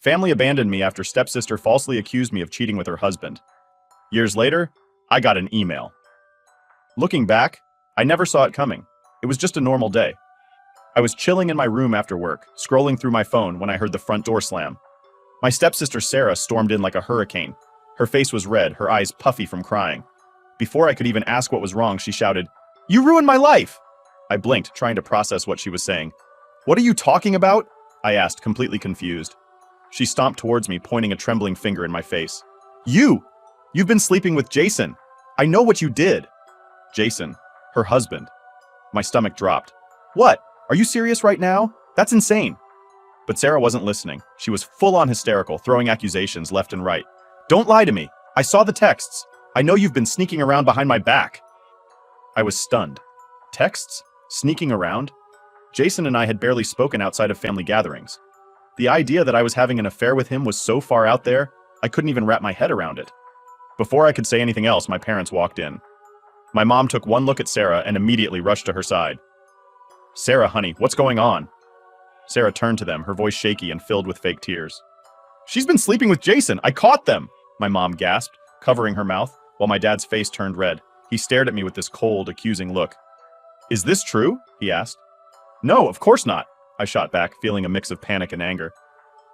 Family abandoned me after stepsister falsely accused me of cheating with her husband. Years later, I got an email. Looking back, I never saw it coming. It was just a normal day. I was chilling in my room after work, scrolling through my phone when I heard the front door slam. My stepsister Sarah stormed in like a hurricane. Her face was red, her eyes puffy from crying. Before I could even ask what was wrong, she shouted, "You ruined my life!" I blinked, trying to process what she was saying. "What are you talking about?" I asked, completely confused. She stomped towards me, pointing a trembling finger in my face. You've been sleeping with Jason. I know what you did." Jason, her husband. My stomach dropped. "What? Are you serious right now? That's insane." But Sarah wasn't listening. She was full-on hysterical, throwing accusations left and right. "Don't lie to me. I saw the texts. I know you've been sneaking around behind my back." I was stunned. Texts? Sneaking around? Jason and I had barely spoken outside of family gatherings. The idea that I was having an affair with him was so far out there, I couldn't even wrap my head around it. Before I could say anything else, my parents walked in. My mom took one look at Sarah and immediately rushed to her side. "Sarah, honey, what's going on?" Sarah turned to them, her voice shaky and filled with fake tears. "She's been sleeping with Jason. I caught them," my mom gasped, covering her mouth, while my dad's face turned red. He stared at me with this cold, accusing look. "Is this true?" he asked. "No, of course not," I shot back, feeling a mix of panic and anger.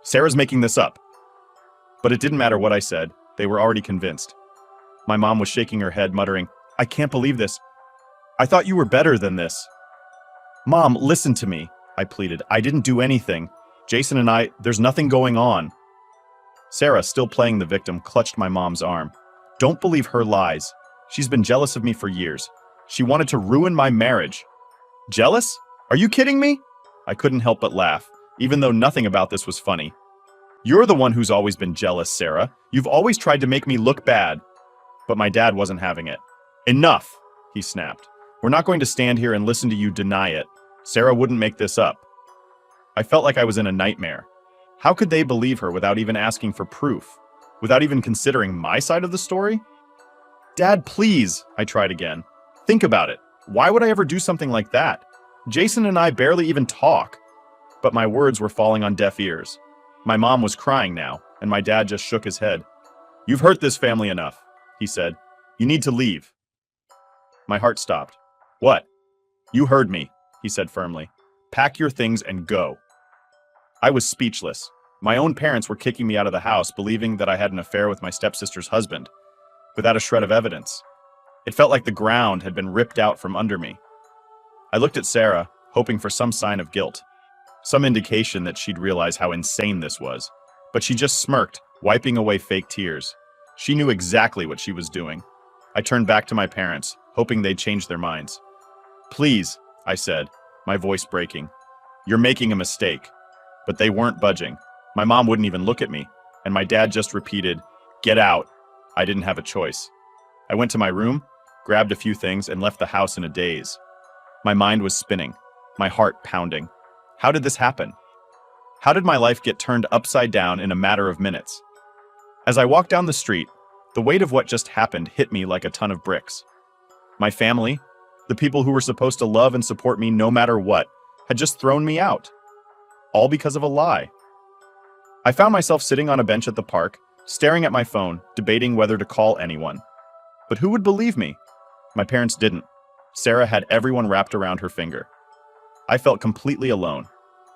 "Sarah's making this up." But it didn't matter what I said. They were already convinced. My mom was shaking her head, muttering, "I can't believe this. I thought you were better than this." "Mom, listen to me," I pleaded. "I didn't do anything. Jason and I, there's nothing going on." Sarah, still playing the victim, clutched my mom's arm. "Don't believe her lies. She's been jealous of me for years. She wanted to ruin my marriage." "Jealous? Are you kidding me?" I couldn't help but laugh, even though nothing about this was funny. "You're the one who's always been jealous, Sarah. You've always tried to make me look bad." But my dad wasn't having it. "Enough," he snapped. "We're not going to stand here and listen to you deny it. Sarah wouldn't make this up." I felt like I was in a nightmare. How could they believe her without even asking for proof? Without even considering my side of the story? "Dad, please," I tried again. "Think about it. Why would I ever do something like that? Jason and I barely even talk." But my words were falling on deaf ears. My mom was crying now, and my dad just shook his head. "You've hurt this family enough," he said. "You need to leave." My heart stopped. "What?" "You heard me," he said firmly. "Pack your things and go." I was speechless. My own parents were kicking me out of the house, believing that I had an affair with my stepsister's husband, without a shred of evidence. It felt like the ground had been ripped out from under me. I looked at Sarah, hoping for some sign of guilt, some indication that she'd realize how insane this was. But she just smirked, wiping away fake tears. She knew exactly what she was doing. I turned back to my parents, hoping they'd change their minds. "Please," I said, my voice breaking. "You're making a mistake." But they weren't budging. My mom wouldn't even look at me, and my dad just repeated, "Get out." I didn't have a choice. I went to my room, grabbed a few things, and left the house in a daze. My mind was spinning, my heart pounding. How did this happen? How did my life get turned upside down in a matter of minutes? As I walked down the street, the weight of what just happened hit me like a ton of bricks. My family, the people who were supposed to love and support me no matter what, had just thrown me out. All because of a lie. I found myself sitting on a bench at the park, staring at my phone, debating whether to call anyone. But who would believe me? My parents didn't. Sarah had everyone wrapped around her finger. I felt completely alone.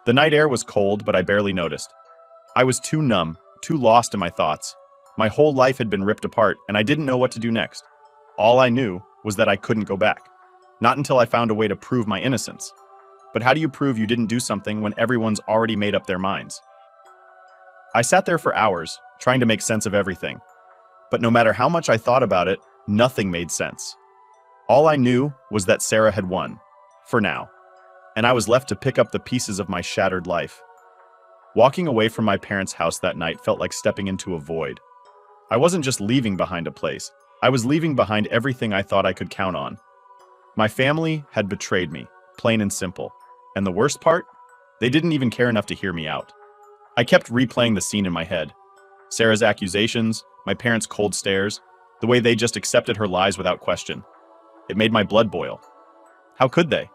The night air was cold, but I barely noticed. I was too numb, too lost in my thoughts. My whole life had been ripped apart, and I didn't know what to do next. All I knew was that I couldn't go back. Not until I found a way to prove my innocence. But how do you prove you didn't do something when everyone's already made up their minds? I sat there for hours, trying to make sense of everything. But no matter how much I thought about it, nothing made sense. All I knew was that Sarah had won, for now, and I was left to pick up the pieces of my shattered life. Walking away from my parents' house that night felt like stepping into a void. I wasn't just leaving behind a place, I was leaving behind everything I thought I could count on. My family had betrayed me, plain and simple. And the worst part? They didn't even care enough to hear me out. I kept replaying the scene in my head. Sarah's accusations, my parents' cold stares, the way they just accepted her lies without question. It made my blood boil. How could they?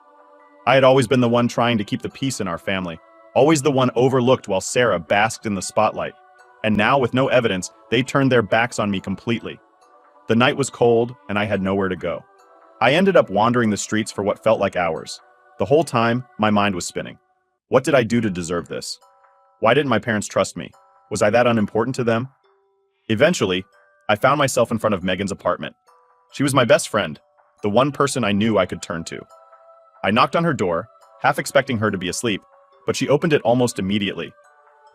I had always been the one trying to keep the peace in our family, Always the one overlooked while Sarah basked in the spotlight. And now, with no evidence, they turned their backs on me completely. The night was cold, and I had nowhere to go. I ended up wandering the streets for what felt like hours. The whole time, my mind was spinning. What did I do to deserve this? Why didn't my parents trust me? Was I that unimportant to them? Eventually, I found myself in front of Megan's apartment. She was my best friend, the one person I knew I could turn to. I knocked on her door, half expecting her to be asleep, but she opened it almost immediately.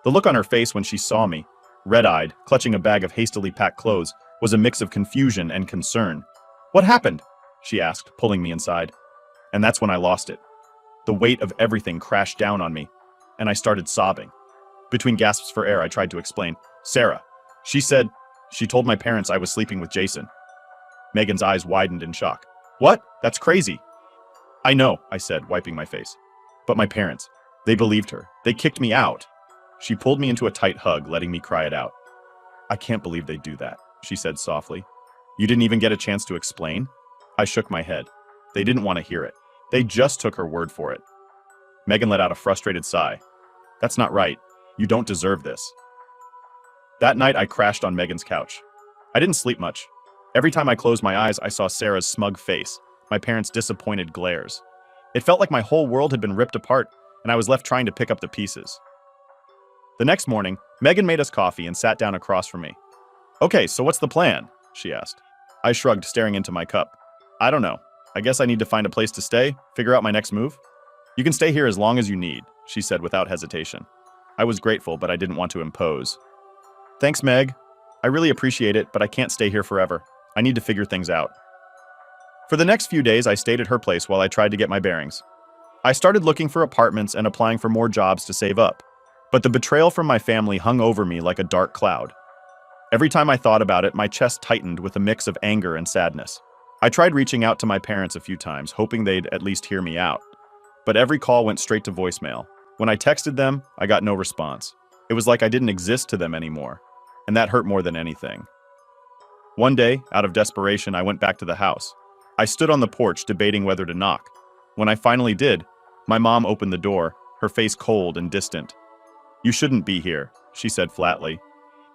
The look on her face when she saw me, red-eyed, clutching a bag of hastily packed clothes, was a mix of confusion and concern. "What happened?" she asked, pulling me inside. And that's when I lost it. The weight of everything crashed down on me, and I started sobbing. Between gasps for air, I tried to explain. "Sarah, she told my parents I was sleeping with Jason." Megan's eyes widened in shock. "What? That's crazy." "I know," I said, wiping my face. "But my parents, they believed her. They kicked me out." She pulled me into a tight hug, letting me cry it out. "I can't believe they'd do that," she said softly. "You didn't even get a chance to explain?" I shook my head. They didn't want to hear it. They just took her word for it. Megan let out a frustrated sigh. "That's not right. You don't deserve this." That night, I crashed on Megan's couch. I didn't sleep much. Every time I closed my eyes, I saw Sarah's smug face, my parents' disappointed glares. It felt like my whole world had been ripped apart, and I was left trying to pick up the pieces. The next morning, Megan made us coffee and sat down across from me. "Okay, so what's the plan?" she asked. I shrugged, staring into my cup. "I don't know. I guess I need to find a place to stay, figure out my next move." "You can stay here as long as you need," she said without hesitation. I was grateful, but I didn't want to impose. "Thanks, Meg. I really appreciate it, but I can't stay here forever. I need to figure things out." For the next few days, I stayed at her place while I tried to get my bearings. I started looking for apartments and applying for more jobs to save up. But the betrayal from my family hung over me like a dark cloud. Every time I thought about it, my chest tightened with a mix of anger and sadness. I tried reaching out to my parents a few times, hoping they'd at least hear me out. But every call went straight to voicemail. When I texted them, I got no response. It was like I didn't exist to them anymore, and that hurt more than anything. One day, out of desperation, I went back to the house. I stood on the porch debating whether to knock. When I finally did, my mom opened the door, her face cold and distant. "You shouldn't be here," she said flatly.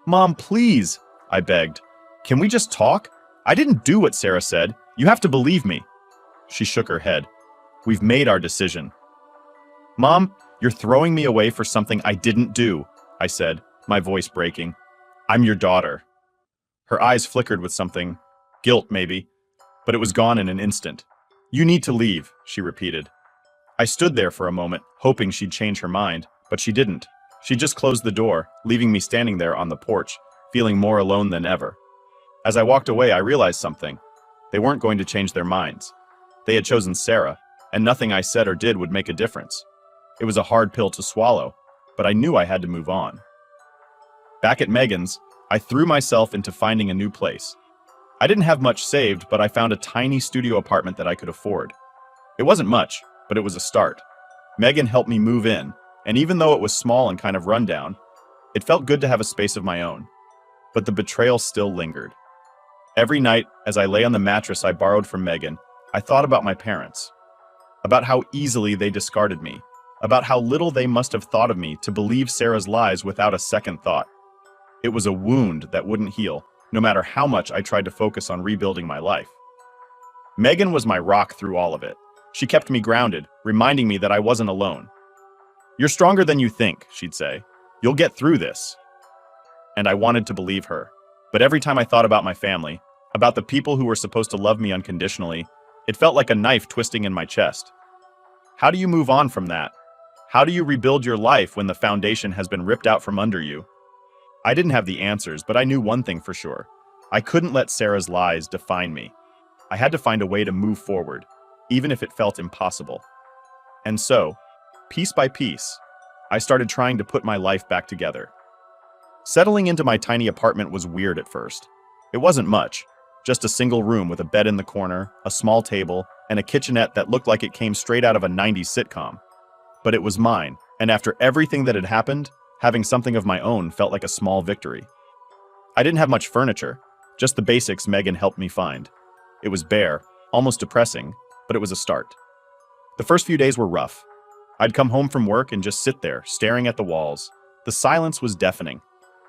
"Mom, please," I begged. "Can we just talk? I didn't do what Sarah said. You have to believe me." She shook her head. "We've made our decision." "Mom, you're throwing me away for something I didn't do," I said, my voice breaking. "I'm your daughter." Her eyes flickered with something, guilt maybe, but it was gone in an instant. "You need to leave," she repeated. I stood there for a moment, hoping she'd change her mind, but she didn't. She just closed the door, leaving me standing there on the porch, feeling more alone than ever. As I walked away, I realized something. They weren't going to change their minds. They had chosen Sarah, and nothing I said or did would make a difference. It was a hard pill to swallow, but I knew I had to move on. Back at Megan's, I threw myself into finding a new place. I didn't have much saved, but I found a tiny studio apartment that I could afford. It wasn't much, but it was a start. Megan helped me move in, and even though it was small and kind of rundown, it felt good to have a space of my own. But the betrayal still lingered. Every night, as I lay on the mattress I borrowed from Megan, I thought about my parents. About how easily they discarded me. About how little they must have thought of me to believe Sarah's lies without a second thought. It was a wound that wouldn't heal, no matter how much I tried to focus on rebuilding my life. Megan was my rock through all of it. She kept me grounded, reminding me that I wasn't alone. "You're stronger than you think," she'd say. "You'll get through this." And I wanted to believe her. But every time I thought about my family, about the people who were supposed to love me unconditionally, it felt like a knife twisting in my chest. How do you move on from that? How do you rebuild your life when the foundation has been ripped out from under you? I didn't have the answers, but I knew one thing for sure. I couldn't let Sarah's lies define me. I had to find a way to move forward, even if it felt impossible. And so, piece by piece, I started trying to put my life back together. Settling into my tiny apartment was weird at first. It wasn't much, just a single room with a bed in the corner, a small table, and a kitchenette that looked like it came straight out of a 90s sitcom. But it was mine, and after everything that had happened, having something of my own felt like a small victory. I didn't have much furniture, just the basics Megan helped me find. It was bare, almost depressing, but it was a start. The first few days were rough. I'd come home from work and just sit there, staring at the walls. The silence was deafening.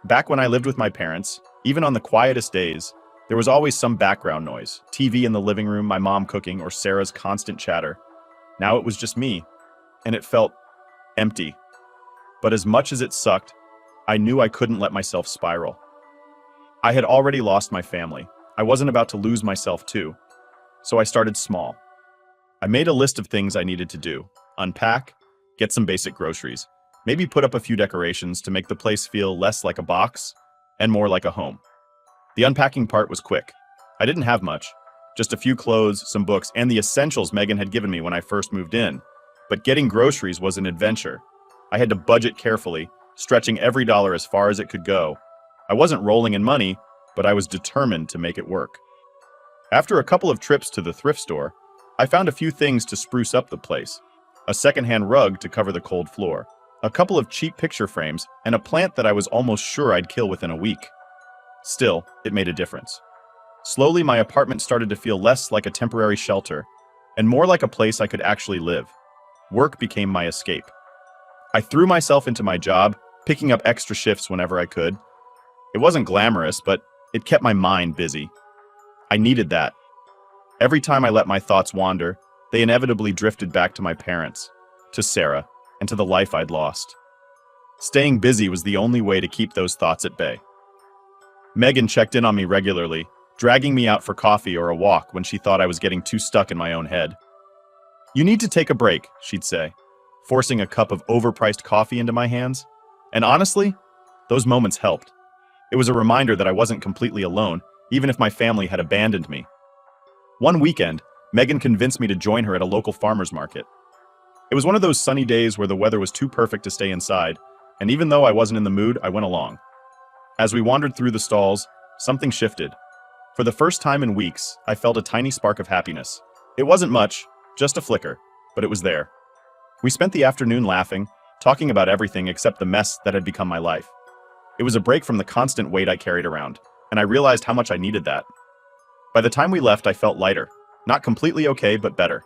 Back when I lived with my parents, even on the quietest days, there was always some background noise, TV in the living room, my mom cooking, or Sarah's constant chatter. Now it was just me, and it felt empty. But as much as it sucked, I knew I couldn't let myself spiral. I had already lost my family. I wasn't about to lose myself too. So I started small. I made a list of things I needed to do. Unpack, get some basic groceries, maybe put up a few decorations to make the place feel less like a box and more like a home. The unpacking part was quick. I didn't have much, just a few clothes, some books, and the essentials Megan had given me when I first moved in. But getting groceries was an adventure. I had to budget carefully, stretching every dollar as far as it could go. I wasn't rolling in money, but I was determined to make it work. After a couple of trips to the thrift store, I found a few things to spruce up the place. A secondhand rug to cover the cold floor, a couple of cheap picture frames, and a plant that I was almost sure I'd kill within a week. Still, it made a difference. Slowly, my apartment started to feel less like a temporary shelter and more like a place I could actually live. Work became my escape. I threw myself into my job, picking up extra shifts whenever I could. It wasn't glamorous, but it kept my mind busy. I needed that. Every time I let my thoughts wander, they inevitably drifted back to my parents, to Sarah, and to the life I'd lost. Staying busy was the only way to keep those thoughts at bay. Megan checked in on me regularly, dragging me out for coffee or a walk when she thought I was getting too stuck in my own head. "You need to take a break," she'd say, forcing a cup of overpriced coffee into my hands. And honestly, those moments helped. It was a reminder that I wasn't completely alone, even if my family had abandoned me. One weekend, Megan convinced me to join her at a local farmer's market. It was one of those sunny days where the weather was too perfect to stay inside, and even though I wasn't in the mood, I went along. As we wandered through the stalls, something shifted. For the first time in weeks, I felt a tiny spark of happiness. It wasn't much, just a flicker, but it was there. We spent the afternoon laughing, talking about everything except the mess that had become my life. It was a break from the constant weight I carried around, and I realized how much I needed that. By the time we left, I felt lighter. Not completely okay, but better.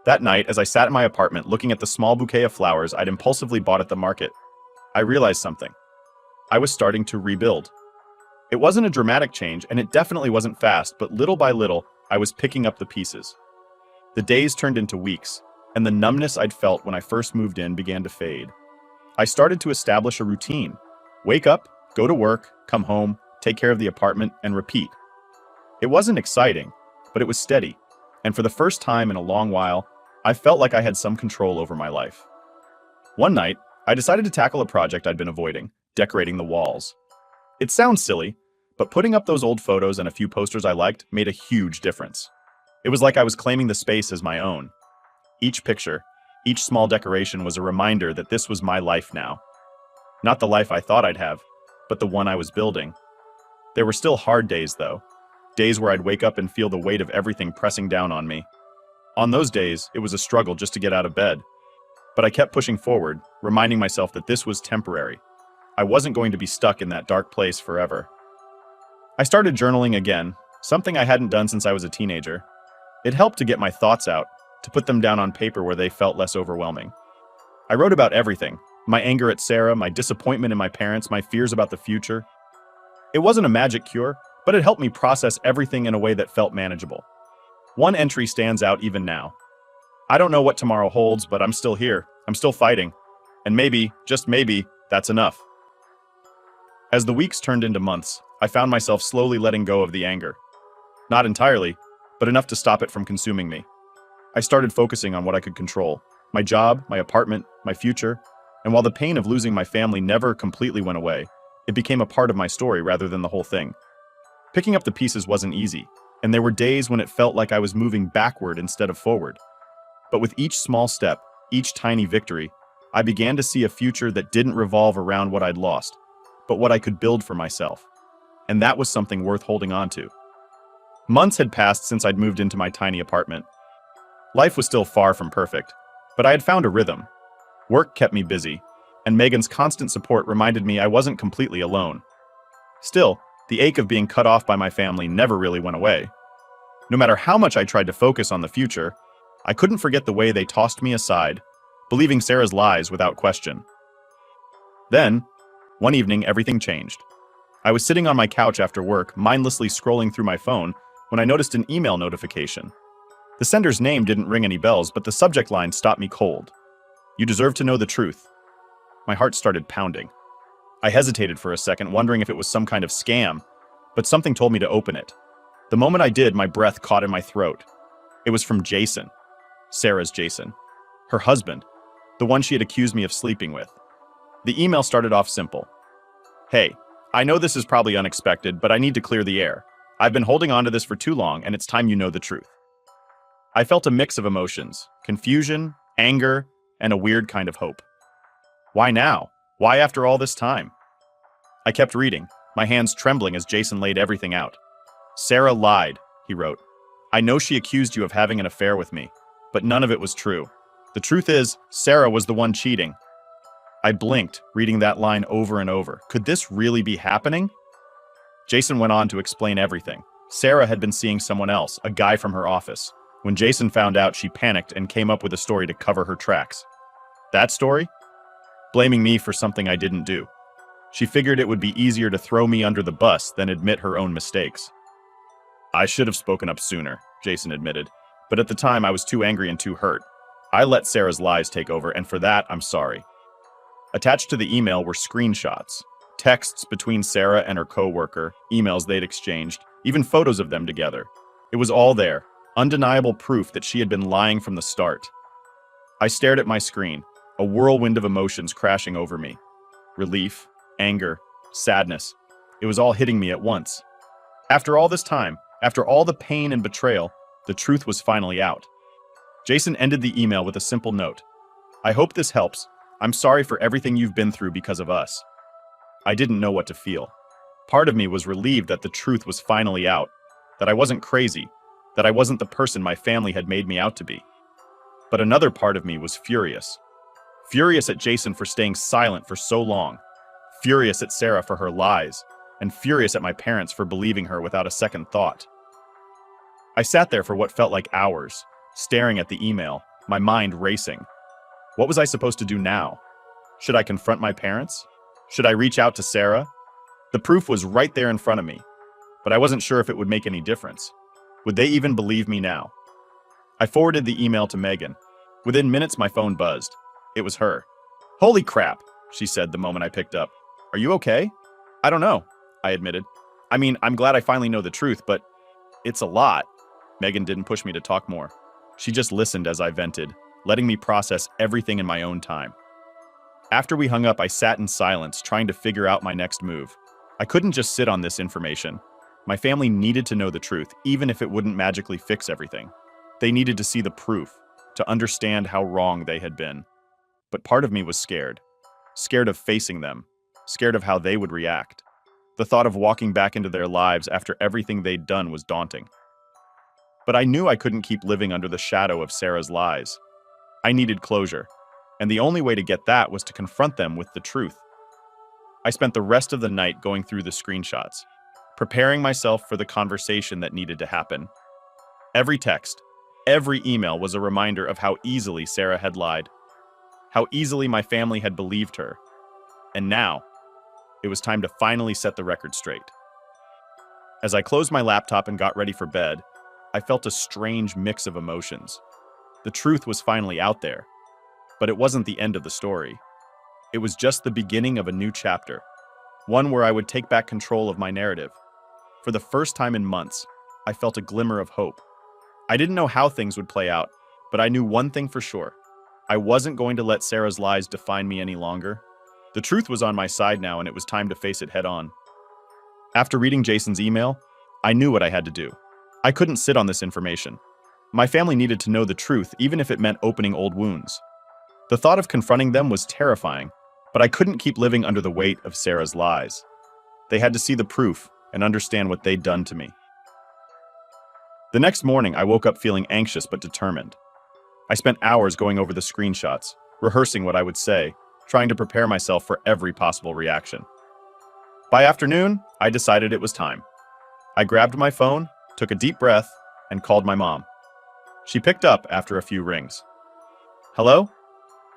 That night, as I sat in my apartment looking at the small bouquet of flowers I'd impulsively bought at the market, I realized something. I was starting to rebuild. It wasn't a dramatic change, and it definitely wasn't fast, but little by little, I was picking up the pieces. The days turned into weeks, and the numbness I'd felt when I first moved in began to fade. I started to establish a routine. Wake up, go to work, come home, take care of the apartment, and repeat. It wasn't exciting, but it was steady, and for the first time in a long while, I felt like I had some control over my life. One night, I decided to tackle a project I'd been avoiding, decorating the walls. It sounds silly, but putting up those old photos and a few posters I liked made a huge difference. It was like I was claiming the space as my own. Each picture, each small decoration was a reminder that this was my life now. Not the life I thought I'd have, but the one I was building. There were still hard days, though. Days where I'd wake up and feel the weight of everything pressing down on me. On those days, it was a struggle just to get out of bed. But I kept pushing forward, reminding myself that this was temporary. I wasn't going to be stuck in that dark place forever. I started journaling again, something I hadn't done since I was a teenager. It helped to get my thoughts out, to put them down on paper where they felt less overwhelming. I wrote about everything, my anger at Sarah, my disappointment in my parents, my fears about the future. It wasn't a magic cure, but it helped me process everything in a way that felt manageable. One entry stands out even now. I don't know what tomorrow holds, but I'm still here. I'm still fighting. And maybe, just maybe, that's enough. As the weeks turned into months, I found myself slowly letting go of the anger. Not entirely, but enough to stop it from consuming me. I started focusing on what I could control. My job, my apartment, my future. And while the pain of losing my family never completely went away, it became a part of my story rather than the whole thing. Picking up the pieces wasn't easy, and there were days when it felt like I was moving backward instead of forward. But with each small step, each tiny victory, I began to see a future that didn't revolve around what I'd lost, but what I could build for myself. And that was something worth holding on to. Months had passed since I'd moved into my tiny apartment. Life was still far from perfect, but I had found a rhythm. Work kept me busy, and Megan's constant support reminded me I wasn't completely alone. Still, the ache of being cut off by my family never really went away. No matter how much I tried to focus on the future, I couldn't forget the way they tossed me aside, believing Sarah's lies without question. Then, one evening, everything changed. I was sitting on my couch after work, mindlessly scrolling through my phone, when I noticed an email notification. The sender's name didn't ring any bells, but the subject line stopped me cold. "You deserve to know the truth." My heart started pounding. I hesitated for a second, wondering if it was some kind of scam, but something told me to open it. The moment I did, my breath caught in my throat. It was from Jason. Sarah's Jason. Her husband. The one she had accused me of sleeping with. The email started off simple. "Hey, I know this is probably unexpected, but I need to clear the air. I've been holding on to this for too long, and it's time you know the truth." I felt a mix of emotions: confusion, anger, and a weird kind of hope. Why now? Why after all this time? I kept reading, my hands trembling as Jason laid everything out. "Sarah lied," he wrote. "I know she accused you of having an affair with me, but none of it was true. The truth is, Sarah was the one cheating." I blinked, reading that line over and over. Could this really be happening? Jason went on to explain everything. Sarah had been seeing someone else, a guy from her office. When Jason found out, she panicked and came up with a story to cover her tracks. That story? Blaming me for something I didn't do. She figured it would be easier to throw me under the bus than admit her own mistakes. "I should have spoken up sooner," Jason admitted, "but at the time I was too angry and too hurt. I let Sarah's lies take over, and for that, I'm sorry." Attached to the email were screenshots, texts between Sarah and her co-worker, emails they'd exchanged, even photos of them together. It was all there, undeniable proof that she had been lying from the start. I stared at my screen, a whirlwind of emotions crashing over me. Relief, anger, sadness. It was all hitting me at once. After all this time, after all the pain and betrayal, the truth was finally out. Jason ended the email with a simple note. "I hope this helps. I'm sorry for everything you've been through because of us." I didn't know what to feel. Part of me was relieved that the truth was finally out, that I wasn't crazy, that I wasn't the person my family had made me out to be. But another part of me was furious. Furious at Jason for staying silent for so long, furious at Sarah for her lies, and furious at my parents for believing her without a second thought. I sat there for what felt like hours, staring at the email, my mind racing. What was I supposed to do now? Should I confront my parents? Should I reach out to Sarah? The proof was right there in front of me, but I wasn't sure if it would make any difference. Would they even believe me now? I forwarded the email to Megan. Within minutes, my phone buzzed. It was her. "Holy crap," she said the moment I picked up. "Are you okay?" "I don't know," I admitted. "I mean, I'm glad I finally know the truth, but it's a lot." Megan didn't push me to talk more. She just listened as I vented, letting me process everything in my own time. After we hung up, I sat in silence, trying to figure out my next move. I couldn't just sit on this information. My family needed to know the truth, even if it wouldn't magically fix everything. They needed to see the proof, to understand how wrong they had been. But part of me was scared. Scared of facing them. Scared of how they would react. The thought of walking back into their lives after everything they'd done was daunting. But I knew I couldn't keep living under the shadow of Sarah's lies. I needed closure, and the only way to get that was to confront them with the truth. I spent the rest of the night going through the screenshots, preparing myself for the conversation that needed to happen. Every text, every email was a reminder of how easily Sarah had lied, how easily my family had believed her. And now, it was time to finally set the record straight. As I closed my laptop and got ready for bed, I felt a strange mix of emotions. The truth was finally out there, but it wasn't the end of the story. It was just the beginning of a new chapter, one where I would take back control of my narrative. For the first time in months, I felt a glimmer of hope. I didn't know how things would play out, but I knew one thing for sure. I wasn't going to let Sarah's lies define me any longer. The truth was on my side now, and it was time to face it head on. After reading Jason's email, I knew what I had to do. I couldn't sit on this information. My family needed to know the truth, even if it meant opening old wounds. The thought of confronting them was terrifying, but I couldn't keep living under the weight of Sarah's lies. They had to see the proof and understand what they'd done to me. The next morning, I woke up feeling anxious but determined. I spent hours going over the screenshots, rehearsing what I would say, trying to prepare myself for every possible reaction. By afternoon, I decided it was time. I grabbed my phone, took a deep breath, and called my mom. She picked up after a few rings. "Hello?"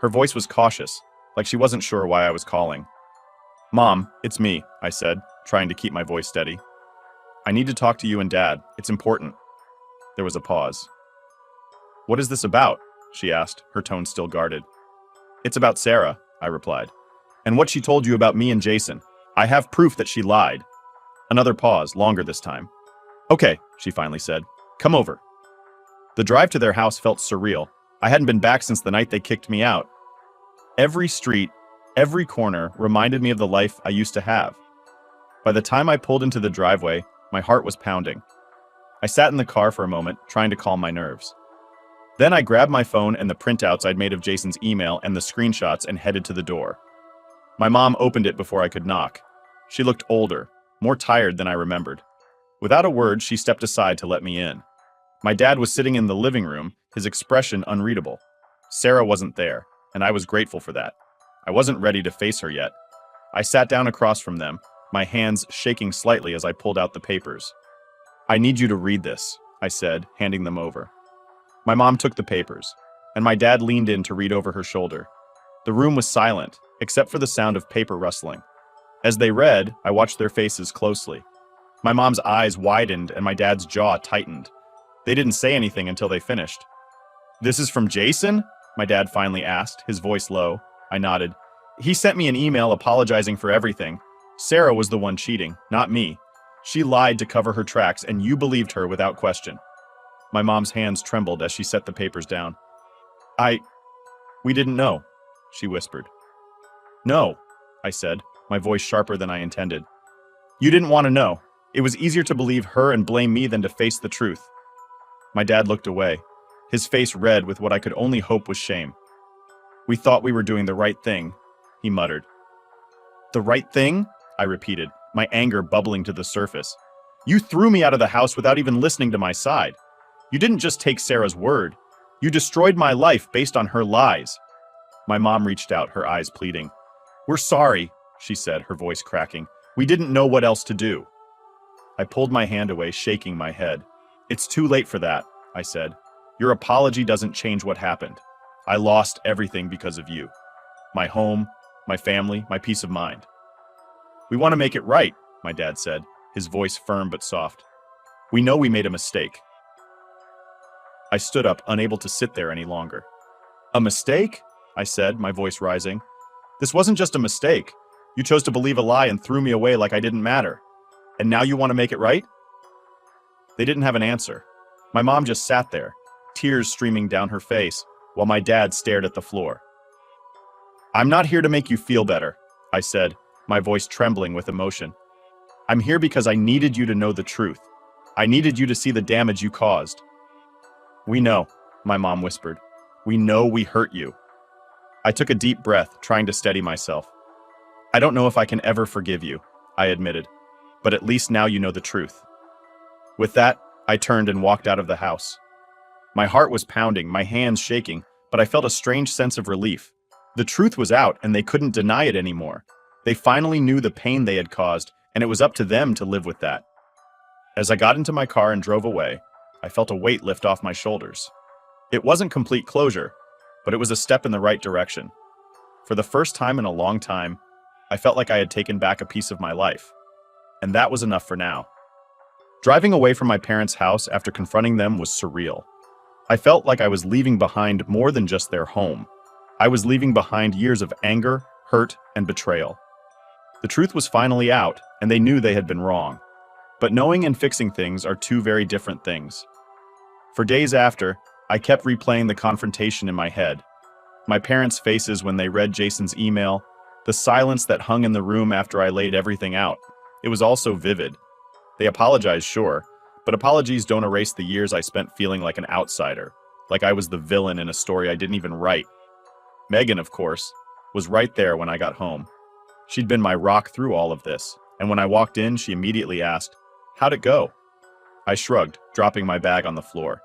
Her voice was cautious, like she wasn't sure why I was calling. "Mom, it's me," I said, trying to keep my voice steady. "I need to talk to you and Dad. It's important." There was a pause. "What is this about?" she asked, her tone still guarded. "It's about Sarah," I replied. "And what she told you about me and Jason. I have proof that she lied." Another pause, longer this time. "Okay," she finally said. "Come over." The drive to their house felt surreal. I hadn't been back since the night they kicked me out. Every street, every corner reminded me of the life I used to have. By the time I pulled into the driveway, my heart was pounding. I sat in the car for a moment, trying to calm my nerves. Then I grabbed my phone and the printouts I'd made of Jason's email and the screenshots and headed to the door. My mom opened it before I could knock. She looked older, more tired than I remembered. Without a word, she stepped aside to let me in. My dad was sitting in the living room, his expression unreadable. Sarah wasn't there, and I was grateful for that. I wasn't ready to face her yet. I sat down across from them, my hands shaking slightly as I pulled out the papers. "I need you to read this," I said, handing them over. My mom took the papers, and my dad leaned in to read over her shoulder. The room was silent, except for the sound of paper rustling. As they read, I watched their faces closely. My mom's eyes widened and my dad's jaw tightened. They didn't say anything until they finished. "This is from Jason?" my dad finally asked, his voice low. I nodded. "He sent me an email apologizing for everything. Sarah was the one cheating, not me. She lied to cover her tracks, and you believed her without question." My mom's hands trembled as she set the papers down. We didn't know," she whispered. "No," I said, my voice sharper than I intended. "You didn't want to know. It was easier to believe her and blame me than to face the truth." My dad looked away, his face red with what I could only hope was shame. "We thought we were doing the right thing," he muttered. "The right thing?" I repeated, my anger bubbling to the surface. "You threw me out of the house without even listening to my side. You didn't just take Sarah's word. You destroyed my life based on her lies." My mom reached out, her eyes pleading. "We're sorry," she said, her voice cracking. "We didn't know what else to do." I pulled my hand away, shaking my head. "It's too late for that," I said. "Your apology doesn't change what happened. I lost everything because of you. My home, my family, my peace of mind." "We want to make it right," my dad said, his voice firm but soft. "We know we made a mistake." I stood up, unable to sit there any longer. "A mistake?" I said, my voice rising. "This wasn't just a mistake. You chose to believe a lie and threw me away like I didn't matter. And now you want to make it right?" They didn't have an answer. My mom just sat there, tears streaming down her face, while my dad stared at the floor. "I'm not here to make you feel better," I said, my voice trembling with emotion. "I'm here because I needed you to know the truth. I needed you to see the damage you caused." "We know," my mom whispered. "We know we hurt you." I took a deep breath, trying to steady myself. "I don't know if I can ever forgive you," I admitted, "but at least now you know the truth." With that, I turned and walked out of the house. My heart was pounding, my hands shaking, but I felt a strange sense of relief. The truth was out, and they couldn't deny it anymore. They finally knew the pain they had caused, and it was up to them to live with that. As I got into my car and drove away, I felt a weight lift off my shoulders. It wasn't complete closure, but it was a step in the right direction. For the first time in a long time, I felt like I had taken back a piece of my life. And that was enough for now. Driving away from my parents' house after confronting them was surreal. I felt like I was leaving behind more than just their home. I was leaving behind years of anger, hurt, and betrayal. The truth was finally out, and they knew they had been wrong. But knowing and fixing things are two very different things. For days after, I kept replaying the confrontation in my head. My parents' faces when they read Jason's email, the silence that hung in the room after I laid everything out. It was all so vivid. They apologized, sure, but apologies don't erase the years I spent feeling like an outsider, like I was the villain in a story I didn't even write. Megan, of course, was right there when I got home. She'd been my rock through all of this, and when I walked in, she immediately asked, "How'd it go?" I shrugged, dropping my bag on the floor.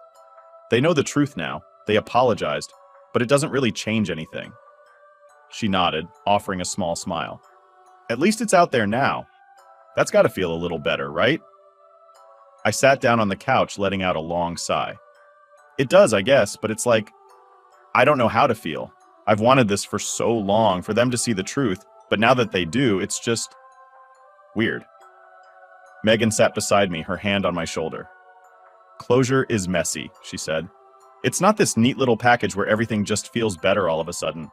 They know the truth now. They apologized, but it doesn't really change anything. She nodded, offering a small smile. "At least it's out there now. That's got to feel a little better, right?" I sat down on the couch, letting out a long sigh. "It does, I guess, but it's like, I don't know how to feel. I've wanted this for so long, for them to see the truth, but now that they do, it's just weird. Megan sat beside me, her hand on my shoulder. Closure is messy, she said. It's not this neat little package where everything just feels better all of a sudden.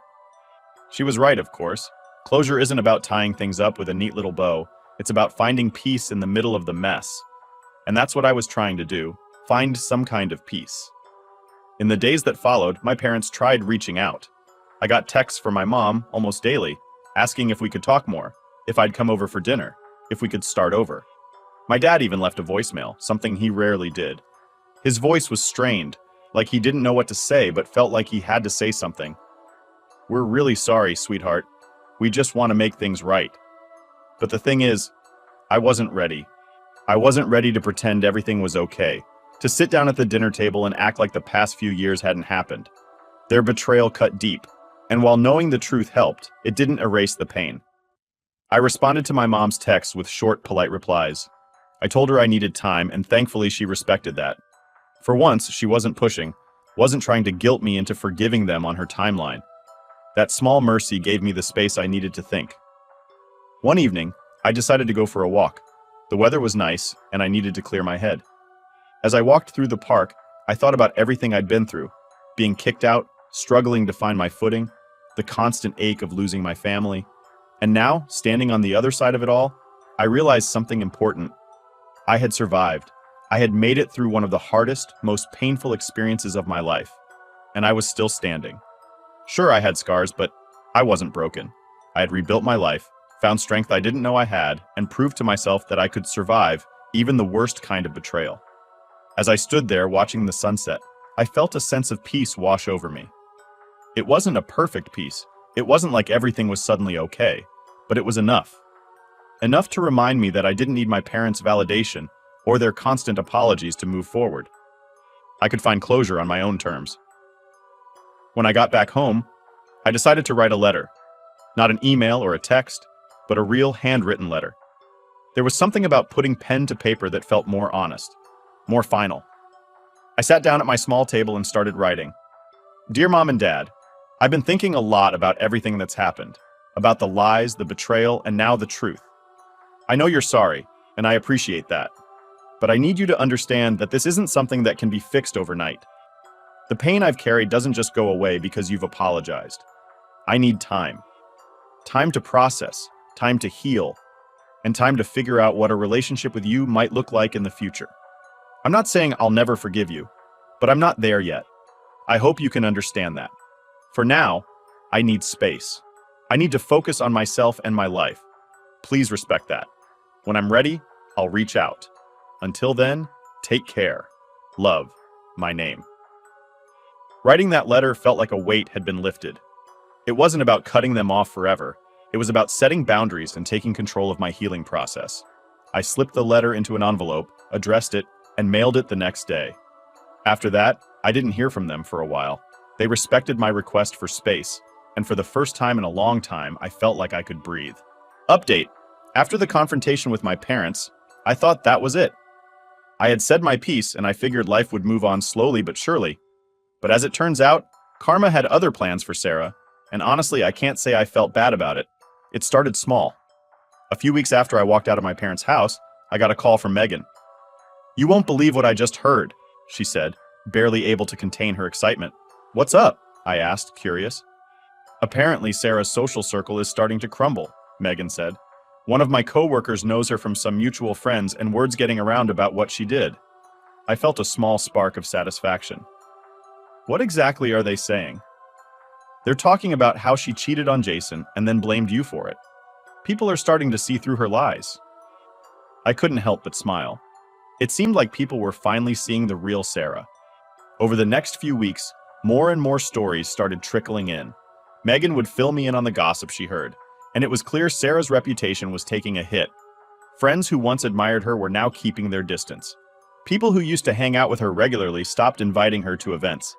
She was right, of course. Closure isn't about tying things up with a neat little bow. It's about finding peace in the middle of the mess. And that's what I was trying to do, find some kind of peace. In the days that followed, my parents tried reaching out. I got texts from my mom almost daily, asking if we could talk more, if I'd come over for dinner, if we could start over. My dad even left a voicemail, something he rarely did. His voice was strained, like he didn't know what to say but felt like he had to say something. "We're really sorry, sweetheart. We just want to make things right." But the thing is, I wasn't ready. I wasn't ready to pretend everything was okay, to sit down at the dinner table and act like the past few years hadn't happened. Their betrayal cut deep, and while knowing the truth helped, it didn't erase the pain. I responded to my mom's text with short, polite replies. I told her I needed time, and thankfully she respected that. For once, she wasn't pushing, wasn't trying to guilt me into forgiving them on her timeline. That small mercy gave me the space I needed to think. One evening, I decided to go for a walk. The weather was nice, and I needed to clear my head. As I walked through the park, I thought about everything I'd been through, being kicked out, struggling to find my footing, the constant ache of losing my family. And now, standing on the other side of it all, I realized something important. I had survived. I had made it through one of the hardest, most painful experiences of my life, and I was still standing. Sure, I had scars, but I wasn't broken. I had rebuilt my life, found strength I didn't know I had, and proved to myself that I could survive even the worst kind of betrayal. As I stood there watching the sunset, I felt a sense of peace wash over me. It wasn't a perfect peace. It wasn't like everything was suddenly okay, but it was enough. Enough to remind me that I didn't need my parents' validation or their constant apologies to move forward. I could find closure on my own terms. When I got back home, I decided to write a letter. Not an email or a text, but a real handwritten letter. There was something about putting pen to paper that felt more honest, more final. I sat down at my small table and started writing. Dear Mom and Dad, I've been thinking a lot about everything that's happened, about the lies, the betrayal, and now the truth. I know you're sorry, and I appreciate that. But I need you to understand that this isn't something that can be fixed overnight. The pain I've carried doesn't just go away because you've apologized. I need time. Time to process, time to heal, and time to figure out what a relationship with you might look like in the future. I'm not saying I'll never forgive you, but I'm not there yet. I hope you can understand that. For now, I need space. I need to focus on myself and my life. Please respect that. When I'm ready, I'll reach out. Until then, take care. Love, my name. Writing that letter felt like a weight had been lifted. It wasn't about cutting them off forever. It was about setting boundaries and taking control of my healing process. I slipped the letter into an envelope, addressed it, and mailed it the next day. After that, I didn't hear from them for a while. They respected my request for space, and for the first time in a long time, I felt like I could breathe. Update. After the confrontation with my parents, I thought that was it. I had said my piece, and I figured life would move on slowly but surely. But as it turns out, karma had other plans for Sarah, and honestly, I can't say I felt bad about it. It started small. A few weeks after I walked out of my parents' house, I got a call from Megan. "You won't believe what I just heard," she said, barely able to contain her excitement. "What's up?" I asked, curious. "Apparently, Sarah's social circle is starting to crumble," Megan said. "One of my coworkers knows her from some mutual friends, and word's getting around about what she did." I felt a small spark of satisfaction. What exactly are they saying? They're talking about how she cheated on Jason and then blamed you for it. People are starting to see through her lies. I couldn't help but smile. It seemed like people were finally seeing the real Sarah. Over the next few weeks, more and more stories started trickling in. Megan would fill me in on the gossip she heard, and it was clear Sarah's reputation was taking a hit. Friends who once admired her were now keeping their distance. People who used to hang out with her regularly stopped inviting her to events.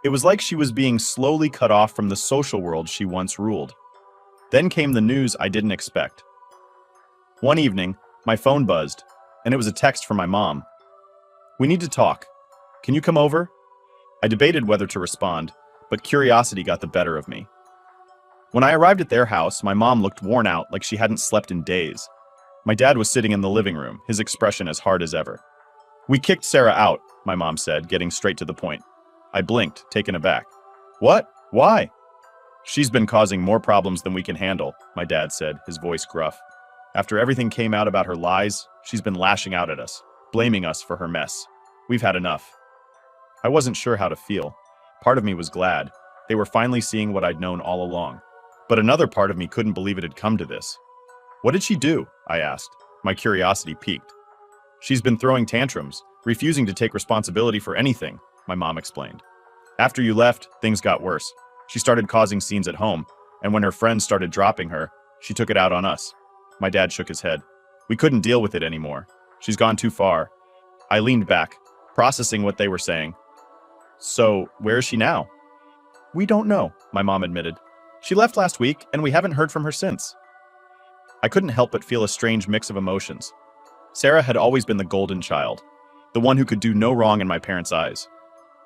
It was like she was being slowly cut off from the social world she once ruled. Then came the news I didn't expect. One evening, my phone buzzed, and it was a text from my mom. "We need to talk. Can you come over?" I debated whether to respond, but curiosity got the better of me. When I arrived at their house, my mom looked worn out, like she hadn't slept in days. My dad was sitting in the living room, his expression as hard as ever. "We kicked Sarah out," my mom said, getting straight to the point. I blinked, taken aback. "What? Why?" "She's been causing more problems than we can handle," my dad said, his voice gruff. "After everything came out about her lies, she's been lashing out at us, blaming us for her mess. We've had enough." I wasn't sure how to feel. Part of me was glad. They were finally seeing what I'd known all along. But another part of me couldn't believe it had come to this. "What did she do?" I asked. My curiosity piqued. "She's been throwing tantrums, refusing to take responsibility for anything," my mom explained. "After you left, things got worse. She started causing scenes at home, and when her friends started dropping her, she took it out on us." My dad shook his head. "We couldn't deal with it anymore. She's gone too far." I leaned back, processing what they were saying. "So, where is she now?" "We don't know," my mom admitted. "She left last week, and we haven't heard from her since." I couldn't help but feel a strange mix of emotions. Sarah had always been the golden child, the one who could do no wrong in my parents' eyes.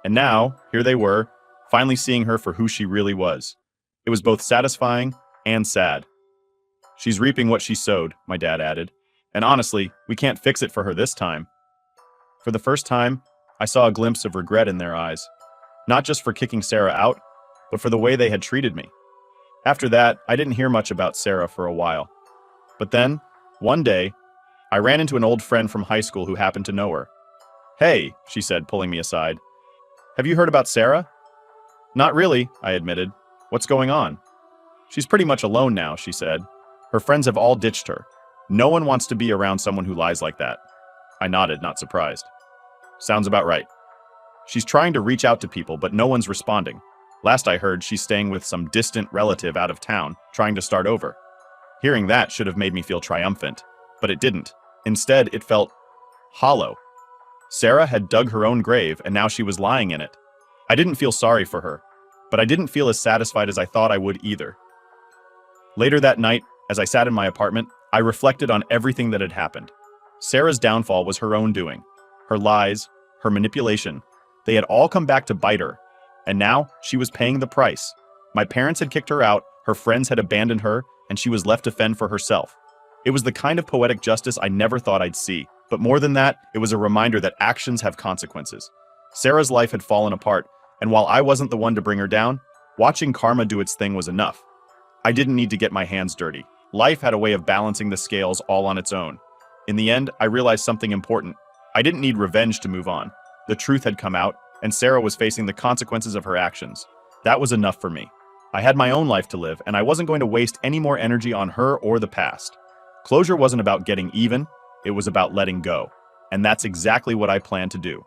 And now, here they were, finally seeing her for who she really was. It was both satisfying and sad. "She's reaping what she sowed," my dad added. "And honestly, we can't fix it for her this time." For the first time, I saw a glimpse of regret in their eyes. Not just for kicking Sarah out, but for the way they had treated me. After that, I didn't hear much about Sarah for a while. But then, one day, I ran into an old friend from high school who happened to know her. "Hey," she said, pulling me aside. "Have you heard about Sarah?" "Not really," I admitted. "What's going on?" "She's pretty much alone now," she said. "Her friends have all ditched her. No one wants to be around someone who lies like that." I nodded, not surprised. "Sounds about right." "She's trying to reach out to people, but no one's responding. Last I heard, she's staying with some distant relative out of town, trying to start over." Hearing that should have made me feel triumphant, but it didn't. Instead, it felt hollow. Sarah had dug her own grave, and now she was lying in it. I didn't feel sorry for her, but I didn't feel as satisfied as I thought I would either. Later that night, as I sat in my apartment, I reflected on everything that had happened. Sarah's downfall was her own doing. Her lies, her manipulation, they had all come back to bite her. And now, she was paying the price. My parents had kicked her out, her friends had abandoned her, and she was left to fend for herself. It was the kind of poetic justice I never thought I'd see. But more than that, it was a reminder that actions have consequences. Sarah's life had fallen apart, and while I wasn't the one to bring her down, watching karma do its thing was enough. I didn't need to get my hands dirty. Life had a way of balancing the scales all on its own. In the end, I realized something important. I didn't need revenge to move on. The truth had come out, and Sarah was facing the consequences of her actions. That was enough for me. I had my own life to live, and I wasn't going to waste any more energy on her or the past. Closure wasn't about getting even, it was about letting go. And that's exactly what I plan to do.